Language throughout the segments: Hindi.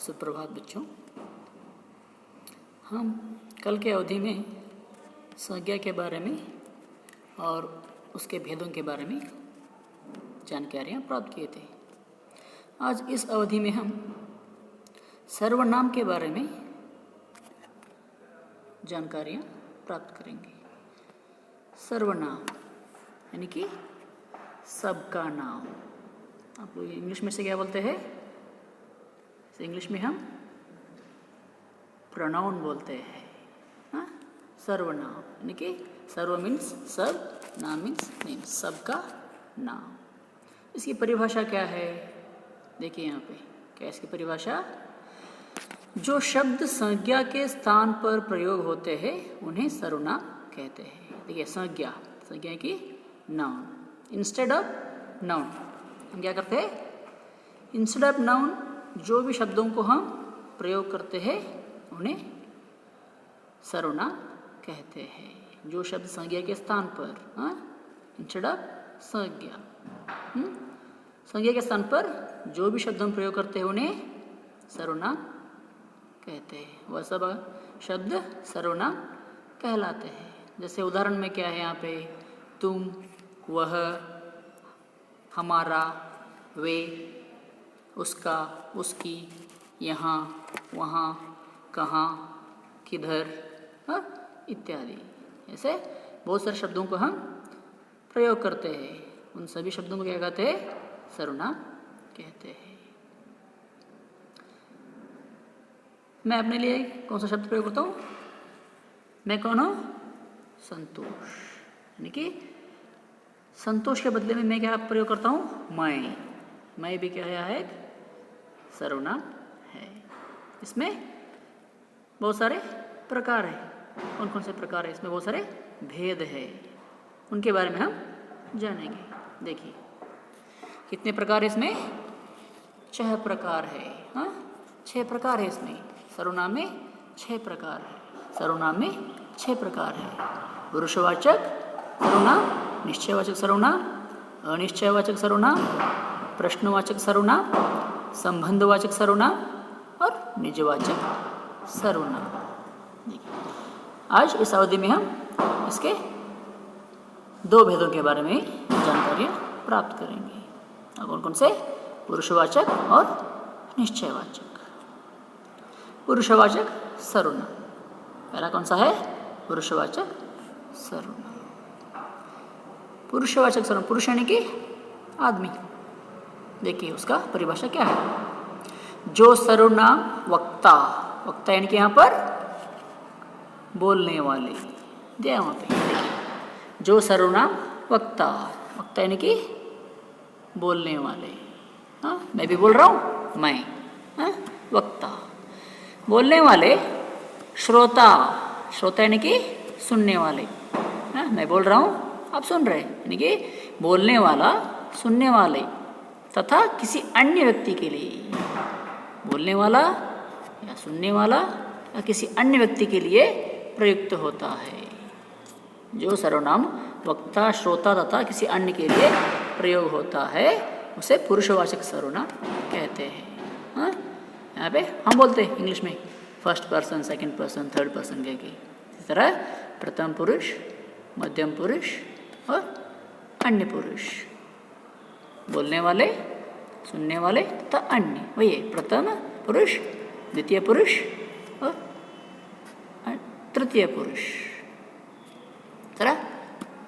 सुप्रभात बच्चों। हम कल के अवधि में संज्ञा के बारे में और उसके भेदों के बारे में जानकारियाँ प्राप्त किए थे। आज इस अवधि में हम सर्वनाम के बारे में जानकारियाँ प्राप्त करेंगे। सर्वनाम यानी कि सबका नाम। आप लोग इंग्लिश में से क्या बोलते हैं? इंग्लिश में हम प्रोनाउन बोलते हैं। हाँ, सर्वनाम यानी कि सर्व मीन्स सब, नाम मीन्स नेम, सबका नाम। इसकी परिभाषा क्या है? देखिए यहाँ पे क्या इसकी परिभाषा। जो शब्द संज्ञा के स्थान पर प्रयोग होते हैं उन्हें सर्वनाम कहते हैं। देखिए संज्ञा की नाउन, इंस्टेड ऑफ नाउन हम क्या करते हैं? इंस्टेड ऑफ नाउन जो भी शब्दों को हम प्रयोग करते हैं उन्हें सर्वनाम कहते हैं। जो शब्द संज्ञा के स्थान पर, इंस्टेड ऑफ संज्ञा, संज्ञा के स्थान पर जो भी शब्द हम प्रयोग करते हैं उन्हें सर्वनाम कहते हैं। वह सब शब्द सर्वनाम कहलाते हैं। जैसे उदाहरण में क्या है यहाँ पे? तुम, वह, हमारा, वे, उसका, उसकी, यहाँ, वहाँ, कहाँ, किधर, इत्यादि। ऐसे बहुत सारे शब्दों को हम प्रयोग करते हैं। उन सभी शब्दों को क्या कहते हैं? सर्वनाम कहते हैं। मैं अपने लिए कौन सा शब्द प्रयोग करता हूँ? मैं कौन हूँ? संतोष। यानी कि संतोष के बदले में मैं क्या प्रयोग करता हूँ? मैं भी क्या है? एक सर्वनाम है। इसमें बहुत सारे प्रकार है। कौन कौन से प्रकार है? इसमें बहुत सारे भेद है। उनके बारे में हम जानेंगे। देखिए कितने प्रकार है इसमें? 6 प्रकार है। 6 प्रकार है इसमें। सर्वनाम में 6 प्रकार है। सर्वनाम में 6 प्रकार है। पुरुषवाचक सर्वनाम, निश्चयवाचक सर्वनाम, अनिश्चयवाचक सर्वनाम, प्रश्नवाचक सर्वनाम, संबंधवाचक सर्वनाम और निजवाचक सर्वनाम। आज इस अवधि में हम इसके 2 भेदों के बारे में जानकारियाँ प्राप्त करेंगे। कौन कौन से? पुरुषवाचक और निश्चयवाचक। पुरुषवाचक सर्वनाम पहला कौन सा है? पुरुषवाचक सर्वनाम। पुरुषवाचक सर्वनाम, पुरुष यानी कि आदमी। देखिए उसका परिभाषा क्या है। जो सर्वनाम वक्ता, वक्ता यानी कि यहाँ पर बोलने वाले दिया वहाँ पे। देखिए जो सर्वनाम वक्ता, वक्ता यानी कि बोलने वाले। मैं भी बोल रहा हूँ, मैं वक्ता। बोलने वाले श्रोता, श्रोता यानी कि सुनने वाले। मैं बोल रहा हूँ, आप सुन रहे हैं, यानी कि बोलने वाला, सुनने वाले तथा किसी अन्य व्यक्ति के लिए, बोलने वाला या सुनने वाला या किसी अन्य व्यक्ति के लिए प्रयुक्त होता है। जो सर्वनाम वक्ता, श्रोता तथा किसी अन्य के लिए प्रयोग होता है उसे पुरुषवाचक सर्वनाम कहते हैं। यहाँ पे हम बोलते हैं इंग्लिश में first person, second person, third person कह के। इस तरह प्रथम पुरुष, मध्यम पुरुष और अन्य पुरुष। बोलने वाले, सुनने वाले तथा अन्य, वही है प्रथम पुरुष, द्वितीय पुरुष और तृतीय पुरुष। तरह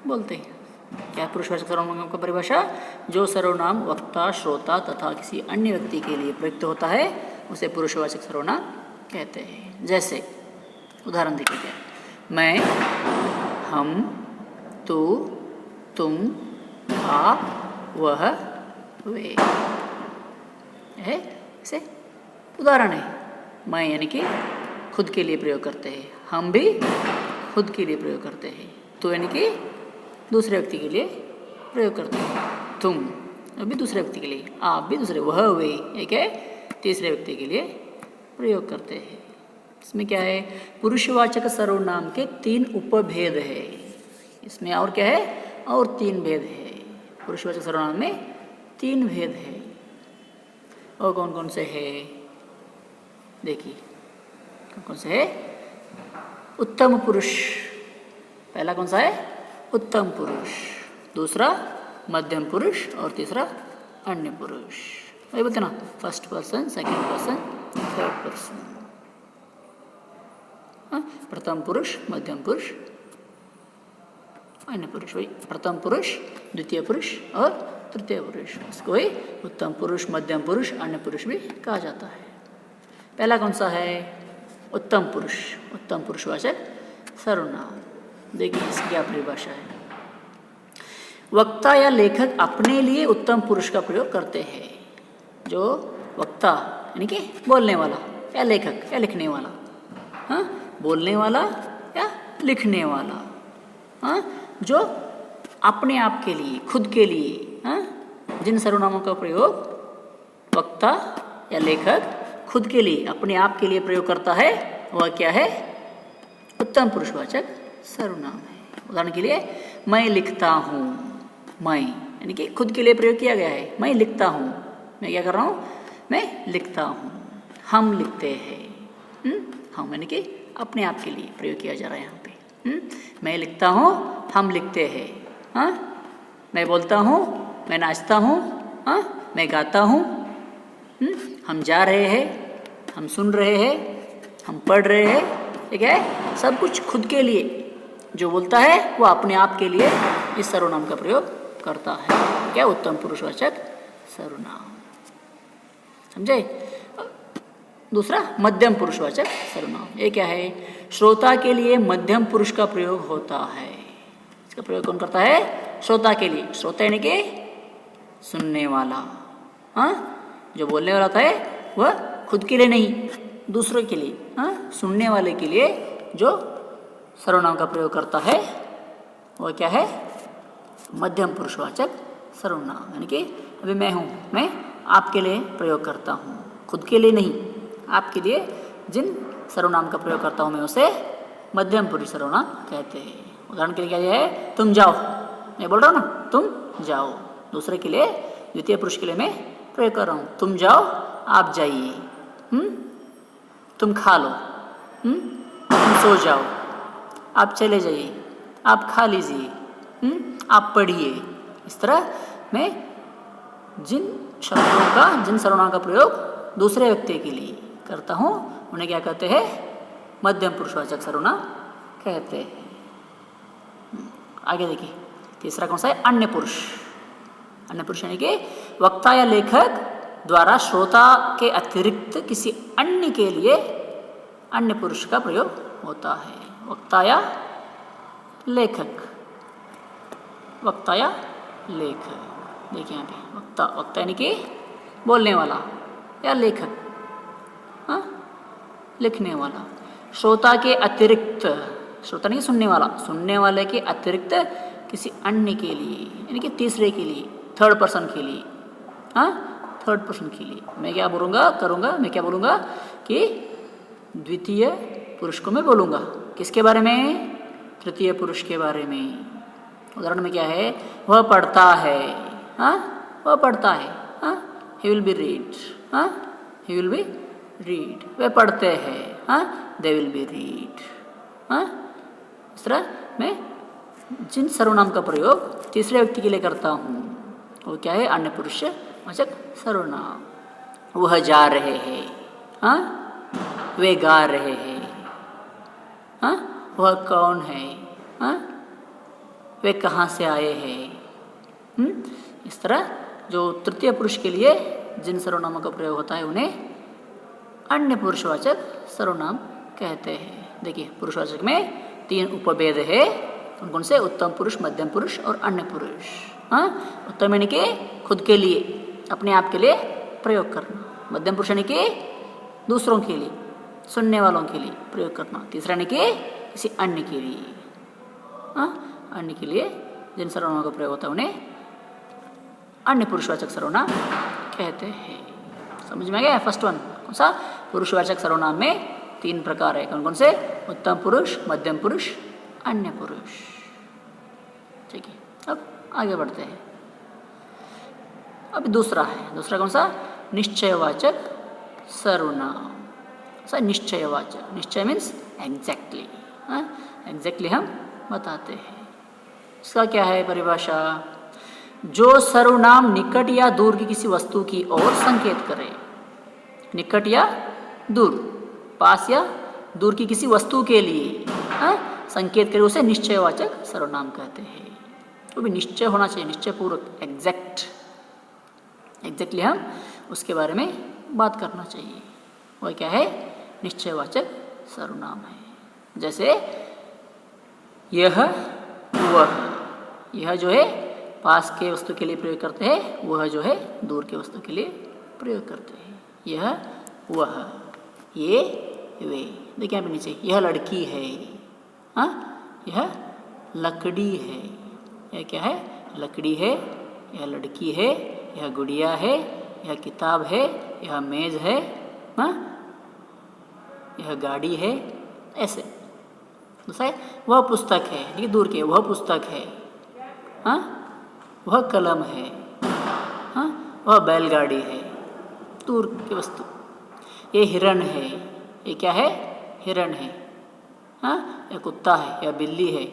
बोलते हैं। क्या पुरुषवाचक सर्वनाम का परिभाषा? जो सर्वनाम वक्ता, श्रोता तथा किसी अन्य व्यक्ति के लिए प्रयुक्त होता है उसे पुरुषवाचक सर्वनाम कहते हैं। जैसे उदाहरण देखिए, मैं, हम, तू, तुम, आप, वह, वे है। इसे उदाहरण है। मैं यानी कि खुद के लिए प्रयोग करते हैं, हम भी खुद के लिए प्रयोग करते हैं, तो यानी कि दूसरे व्यक्ति के लिए प्रयोग करते हैं, तुम अभी दूसरे व्यक्ति के लिए, आप भी दूसरे, वह, वे एक है तीसरे व्यक्ति के लिए प्रयोग करते हैं। इसमें क्या है? पुरुषवाचक सर्वनाम के 3 उपभेद है। इसमें और क्या है? और 3 भेद है। पुरुषवाचक सर्वनाम में 3 भेद है। और कौन कौन से है? देखिए कौन सा है, उत्तम पुरुष। पहला कौन सा है, उत्तम पुरुष, दूसरा मध्यम पुरुष और तीसरा अन्य पुरुष। वही बोलते ना, first person, second person, third person. प्रथम पुरुष, मध्यम पुरुष, अन्य पुरुष। वही प्रथम पुरुष, द्वितीय पुरुष और तृतीय पुरुष। इसको ही उत्तम पुरुष, मध्यम पुरुष, अन्य पुरुष भी कहा जाता है। पहला कौन सा है, उत्तम पुरुष। उत्तम पुरुषवाचक सर्वनाम। देखिए इसकी क्या परिभाषा है। वक्ता या लेखक अपने लिए उत्तम पुरुष का प्रयोग करते हैं। जो वक्ता यानी कि बोलने वाला या लेखक या लिखने वाला, हाँ, बोलने वाला या लिखने वाला, हाँ, जो अपने आप के लिए, खुद के लिए, हाँ, जिन सर्वनामों का प्रयोग वक्ता या लेखक खुद के लिए, अपने आप के लिए प्रयोग करता है, वह क्या है, उत्तम पुरुषवाचक सर्वनाम है। उदाहरण के लिए, मैं लिखता हूँ। मैं यानी कि खुद के लिए प्रयोग किया गया है। मैं लिखता हूँ, मैं क्या कर रहा हूँ, मैं लिखता हूँ। हम लिखते हैं, हम यानी कि अपने आप के लिए प्रयोग किया जा रहा है यहाँ पे। मैं लिखता हूँ, हम लिखते हैं। हाँ, मैं बोलता हूँ, मैं नाचता हूँ, हाँ, मैं गाता हूँ, हम जा रहे हैं, हम सुन रहे हैं, हम पढ़ रहे हैं। ठीक है, सब कुछ खुद के लिए जो बोलता है वो अपने आप के लिए इस सर्वनाम का प्रयोग करता है। क्या, उत्तम पुरुषवाचक सर्वनाम। समझे। दूसरा मध्यम पुरुषवाचक सर्वनाम। ये क्या है, श्रोता के लिए मध्यम पुरुष का प्रयोग होता है। इसका प्रयोग कौन करता है, श्रोता के लिए। श्रोता यानी कि सुनने वाला, हाँ, जो बोलने वाला होता है वह खुद के लिए नहीं, दूसरों के लिए, हाँ, सुनने वाले के लिए जो सर्वनाम का प्रयोग करता है वह क्या है, मध्यम पुरुषवाचक सर्वनाम। यानी कि अभी मैं हूँ, मैं आपके लिए प्रयोग करता हूँ, खुद के लिए नहीं, आपके लिए जिन सर्वनाम का प्रयोग करता हूँ मैं उसे मध्यम पुरुष सर्वनाम कहते हैं। उदाहरण के लिए क्या है, तुम जाओ, मैं बोल रहा हूँ ना, तुम जाओ। दूसरे के लिए, द्वितीय पुरुष के लिए मैं प्रयोग कर रहा हूँ, तुम जाओ, आप जाइए, तुम खा लो, तुम सो जाओ, आप चले जाइए, आप खा लीजिए, आप पढ़िए। इस तरह मैं जिन शब्दों का, जिन सर्वनाम का प्रयोग दूसरे व्यक्ति के लिए करता हूँ उन्हें क्या कहते हैं, मध्यम पुरुषवाचक सर्वनाम कहते हैं। आगे देखिए, तीसरा कौन सा है, अन्य पुरुष। अन्य पुरुष यानी कि वक्ता या लेखक द्वारा श्रोता के अतिरिक्त किसी अन्य के लिए अन्य पुरुष का प्रयोग होता है। वक्ता या लेखक, वक्ता या लेखक। देखिए यहाँ पे वक्ता, वक्ता यानी कि बोलने वाला या लेखक, हाँ, लिखने वाला। श्रोता के अतिरिक्त, श्रोता नहीं सुनने वाला, सुनने वाले के अतिरिक्त किसी अन्य के लिए यानी कि तीसरे के लिए, थर्ड पर्सन के लिए, हाँ, थर्ड पर्सन के लिए मैं क्या बोलूँगा, करूँगा, मैं क्या बोलूँगा कि द्वितीय पुरुष को मैं बोलूँगा। किसके बारे में, तृतीय पुरुष के बारे में। उदाहरण में क्या है, वह पढ़ता है, हाँ, वह पढ़ता है, हाँ, ही विल बी रीड, हाँ, ही विल बी रीड। वे पढ़ते हैं, हाँ, दे विल बी रीड, हाँ। इस तरह मैं जिन सर्वनाम का प्रयोग तीसरे व्यक्ति के लिए करता हूँ वो क्या है, अन्य पुरुष वाचक सर्वनाम। वह जा रहे हैं, हाँ, वे गा रहे हैं, हाँ, वह कौन है, हाँ, वे कहाँ से आए हैं। इस तरह जो तृतीय पुरुष के लिए जिन सर्वनामों का प्रयोग होता है उन्हें अन्य पुरुषवाचक सर्वनाम कहते हैं। देखिए पुरुषवाचक में 3 उपभेद है। कौन कौन से, उत्तम पुरुष, मध्यम पुरुष और अन्य पुरुष। हाँ, उत्तम यानी कि खुद के लिए, अपने आप के लिए प्रयोग करना। मध्यम पुरुष यानी कि दूसरों के लिए, सुनने वालों के लिए प्रयोग करना। तीसरा यानी कि किसी अन्य के लिए, हाँ, अन्य के लिए जिन सर्वनामों का प्रयोग होता है उन्हें अन्य पुरुषवाचक सर्वनाम कहते हैं। समझ में आ गया। फर्स्ट वन कौन सा, पुरुषवाचक सर्वनाम में 3 प्रकार है। कौन कौन से, उत्तम पुरुष, मध्यम पुरुष, अन्य पुरुष। ठीक है, अब आगे बढ़ते हैं। अब दूसरा है, दूसरा कौन सा, निश्चयवाचक सर्वनाम। सा निश्चयवाचक। निश्चय मीन्स एग्जैक्टली, एग्जैक्टली हम बताते हैं। इसका क्या है परिभाषा? जो सर्वनाम निकट या दूर की किसी वस्तु की ओर संकेत करे। निकट या दूर, पास या दूर की किसी वस्तु के लिए संकेत करे, उसे निश्चयवाचक सर्वनाम कहते हैं। तो भी निश्चय होना चाहिए, निश्चय पूर्वक, एग्जैक्टली हम उसके बारे में बात करना चाहिए। वह क्या है? निश्चयवाचक सर्वनाम है। जैसे यह, वह, यह जो है पास के वस्तु के लिए प्रयोग करते हैं, वह जो है दूर के वस्तु के लिए प्रयोग करते हैं। यह, वह, ये, वे। देखिए यहाँ पे नीचे, यह लड़की है, यह लकड़ी है। यह क्या है? लकड़ी है, यह लड़की है, यह गुड़िया है, यह किताब है, यह मेज है, यह गाड़ी है। ऐसे दूसरा है, वह पुस्तक है, ये दूर के, वह पुस्तक है, वह कलम है, वह बैलगाड़ी है, दूर की वस्तु। ये हिरण है, ये क्या है? हिरण है, यह कुत्ता है, यह बिल्ली है,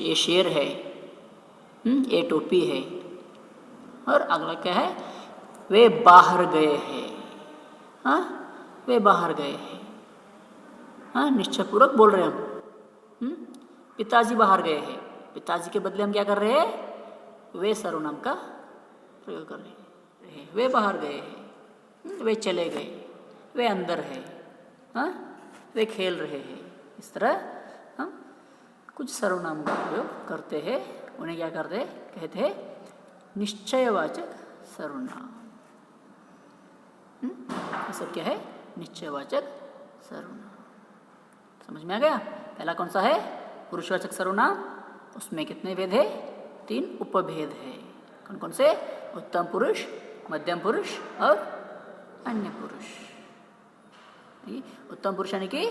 ये शेर है, ये टोपी है। और अगला क्या है? वे बाहर गए हैं, वे बाहर गए हैं, निश्चयपूर्वक बोल रहे हैं हम। पिताजी बाहर गए हैं, पिताजी के बदले हम क्या कर रहे हैं? वे सर्वनाम का प्रयोग कर रहे हैं। वे बाहर गए हैं, वे चले गए, वे अंदर है, वे खेल रहे हैं। इस तरह हम कुछ सर्वनाम का प्रयोग करते हैं, उन्हें क्या करते हैं? कहते हैं निश्चयवाचक सर्वनाम। ये सब क्या है? निश्चयवाचक सर्वनाम। समझ में आ गया? पहला कौन सा है? पुरुषवाचक सर्वनाम। उसमें कितने भेद है? 3 उपभेद है। कौन कौन से? उत्तम पुरुष, मध्यम पुरुष और अन्य पुरुष। उत्तम पुरुष यानी कि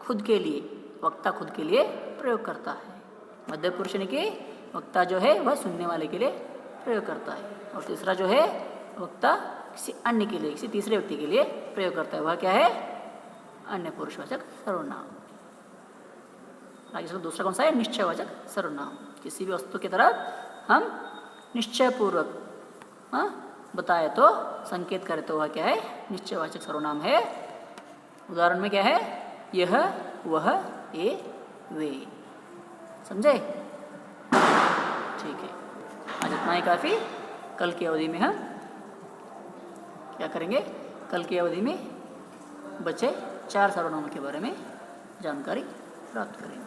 खुद के लिए, वक्ता खुद के लिए प्रयोग करता है। मध्यम पुरुष यानी कि वक्ता जो है वह सुनने वाले के लिए प्रयोग करता है। और तीसरा जो है वक्ता किसी अन्य के लिए, किसी तीसरे व्यक्ति के लिए प्रयोग करता है, वह क्या है? अन्य पुरुषवाचक सर्वनाम। आगे दूसरा कौन सा है? निश्चयवाचक सर्वनाम। किसी भी वस्तु की तरफ हम निश्चयपूर्वक बताए तो, संकेत करें तो वह क्या है? निश्चयवाचक सर्वनाम है। उदाहरण में क्या है? यह, वह, ये, वे। समझे? ठीक है, आज इतना ही काफ़ी। कल की अवधि में हम क्या करेंगे? कल की अवधि में बचे 4 सर्वनामों के बारे में जानकारी प्राप्त करेंगे।